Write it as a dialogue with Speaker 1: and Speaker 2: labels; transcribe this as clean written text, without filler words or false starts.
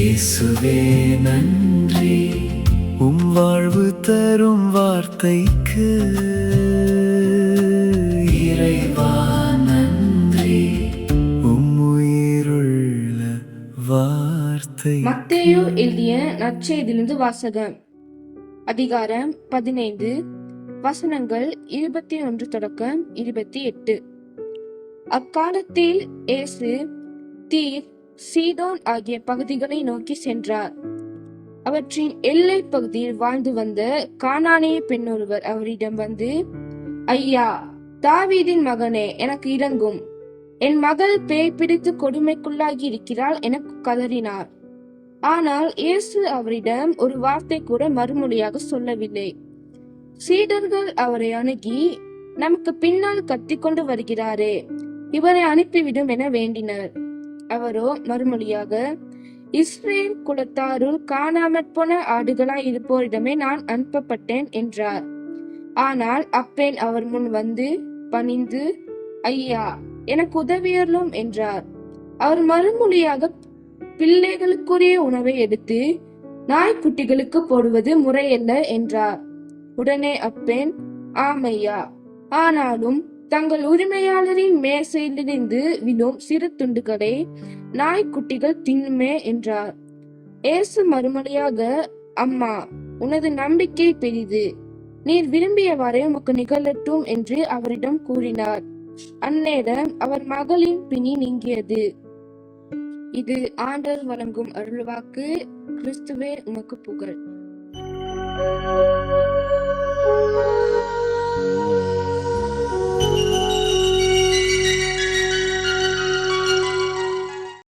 Speaker 1: இயேசுவே நன்றி, வாழ்வு தரும் வார்த்தைக்கு. இறைவா நன்றி, உயிருள்ள வார்த்தை.
Speaker 2: மத்தேயு எழுதிய நற்செய்தியிலிருந்து வாசகம். அதிகாரம் 15, வசனங்கள் 21 தொடக்கம் 28. அக்காலத்தில் இயேசு தீர், சீதோன் ஆகிய பகுதிகளை நோக்கி சென்றார். அவற்றின் எல்லை பகுதியில் வாழ்ந்து வந்த கானானிய பெண்ணொருவர் அவரிடம் வந்து, ஐயா, தாவீதின் மகனே, எனக்கு இரங்கும், என் மகள் பேய் பிடித்து கொடுமைக்குள்ளாகி இருக்கிறாள் என கதறினார். ஆனால் இயேசு அவரிடம் ஒரு வார்த்தை கூட மறுமொழியாக சொல்லவில்லை. சீடர்கள் அவரை அணுகி, நமக்கு பின்னால் கத்திக்கொண்டு வருகிறாரே, இவரை அனுப்பிவிடும் என வேண்டினர். அவரோ மறுமொழியாக, இஸ்ரேல் குலத்தாருள் காணாமற் போன ஆடுகளாய் இருப்போரிடமே நான் அனுப்பப்பட்டேன் என்றார். ஆனால் அப்பெண் அவர் முன் வந்து பணிந்து, ஐயா, எனக்கு உதவியருளும் என்றார். அவர் மறுமொழியாக, பிள்ளைகளுக்குரிய உணவை எடுத்து நாய்க்குட்டிகளுக்கு போடுவது முறையல்ல என்றார். உடனே அப்பெண், ஆமையா, ஆனாலும் தங்கள் உரிமையாளரின் மேசையிலிருந்து விழும் சிறு துண்டுகளை நாய்க்குட்டிகள் தின்னுமே என்றார். இயேசு மறுமொழியாக, அம்மா, உனது நம்பிக்கை பெரிது, நீர் விரும்பியவாறே உமக்கு நிகழட்டும் என்று அவரிடம் கூறினார். அந்நேரம் அவர் மகளின் பிணி நீங்கியது. இது ஆண்டவர் வழங்கும் அருள்வாக்கு. கிறிஸ்துவே உமக்கு புகழ்.